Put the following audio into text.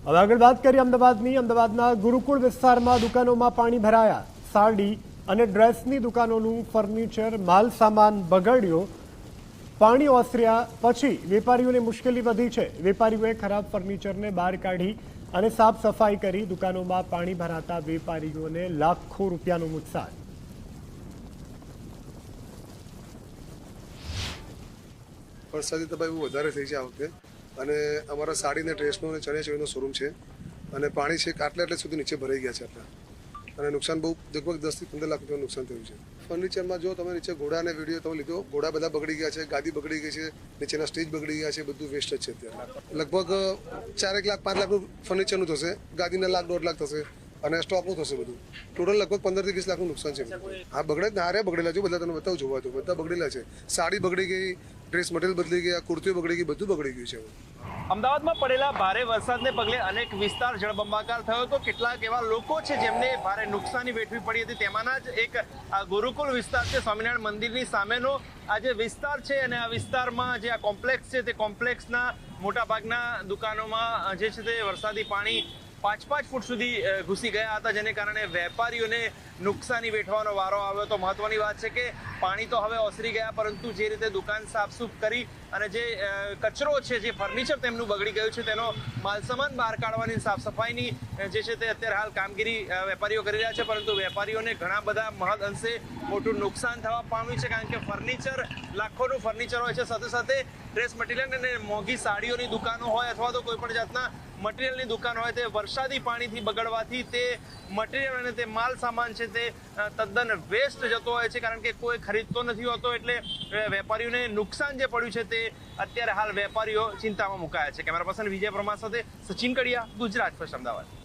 હવે આગળ વાત કરીએ અમદાવાદના ગુરુકુળ વિસ્તારમાં દુકાનોમાં પાણી ભરાયા. સાડી અને ડ્રેસની દુકાનોનું ફર્નિચર માલ સામાન બગડ્યો. પાણી ઓસર્યા પછી વેપારીઓને મુશ્કેલી વધી છે. વેપારીઓએ ખરાબ ફર્નિચરને બહાર કાઢી અને સાફ સફાઈ કરી. દુકાનોમાં પાણી ભરાતા વેપારીઓને લાખો રૂપિયાનું નુકસાન. વરસાદી તબાહી બહુ વધારે થઈ છે આ વખતે અને અમારા સાડી ને ડ્રેસનો અને ચણિયાચોળીનો શોરૂમ છે અને પાણી છે આટલે સુધી નીચે ભરાઈ ગયા છે આટલા અને નુકસાન બહુ લગભગ 10 થી 15 લાખ રૂપિયાનું નુકસાન થયું છે. ફર્નિચરમાં જો તમે નીચે ઘોડાને વિડીયો તમે લીધો, ઘોડા બધા બગડી ગયા છે, ગાદી બગડી ગઈ છે, નીચેના સ્ટેજ બગડી ગયા છે, બધું વેસ્ટ જ છે અત્યારે. લગભગ 4 લાખ 5 લાખનું ફર્નિચરનું થશે, ગાદીના લાખ 1.5 લાખ થશે અને સ્ટોકનું થશે બધું. ટોટલ લગભગ 15 થી 20 લાખનું નુકસાન છે. હા બગડે જ ને, હારે બગડેલા છે બધા, તમને બતાવું જોવા તો બધા બગડેલા છે. સાડી બગડી ગઈ, ડ્રેસ મટીરિયલ બદલી ગયા, કુર્તીઓ બગડી ગઈ, બધું બગડી ગયું છે. અમદાવાદમાં પડેલા ભારે વરસાદને પગલે અનેક વિસ્તાર જળબંબાકાર થયો હતો. કેટલાક એવા લોકો છે જેમને ભારે નુકસાની વેઠવી પડી હતી. તેમાંના જ એક ગુરુકુળ વિસ્તાર છે, સ્વામિનારાયણ મંદિરની સામેનો આ જે વિસ્તાર છે અને આ વિસ્તારમાં જે આ કોમ્પ્લેક્સ છે તે કોમ્પ્લેક્સના મોટાભાગના દુકાનોમાં જે છે તે વરસાદી પાણી 5-5 ફૂટ સુધી ઘૂસી ગયા હતા, જેને કારણે વેપારીઓને નુકસાની વેઠવાનો વારો આવ્યો હતો. મહત્વની વાત છે કે પાણી તો હવે ઓસરી ગયા, પરંતુ જે રીતે દુકાન સાફસૂફ કરી અને જે કચરો છે, જે ફર્નિચર તેમનું બગડી ગયું છે, તેનો માલસામાન બહાર કાઢવાની સાફ સફાઈની જે છે તે અત્યારે હાલ કામગીરી વેપારીઓ કરી રહ્યા છે. પરંતુ વેપારીઓને ઘણા બધા મહદ અંશે મોટું નુકસાન થવા પામ્યું છે, કારણ કે ફર્નિચર, લાખોનું ફર્નિચર હોય છે, સાથે સાથે ડ્રેસ મટીરિયલ અને મોંઘી સાડીઓની દુકાનો હોય અથવા તો કોઈ પણ જાતના મટીરિયલની દુકાન હોય, તે વરસાદી પાણીથી બગડવાથી તે મટીરિયલ અને તે માલ સામાન છે તે તદ્દન વેસ્ટ જતો હોય છે, કારણ કે કોઈ ખરીદતો નથી હોતો. એટલે વેપારીઓને નુકસાન જે પડ્યું છે તે અત્યારે હાલ વેપારીઓ ચિંતામાં મુકાયા છે. કેમેરા પર્સન વિજય પરમાર સાથે સચિન કડિયા, ગુજરાત ફર્સ્ટ, અમદાવાદ.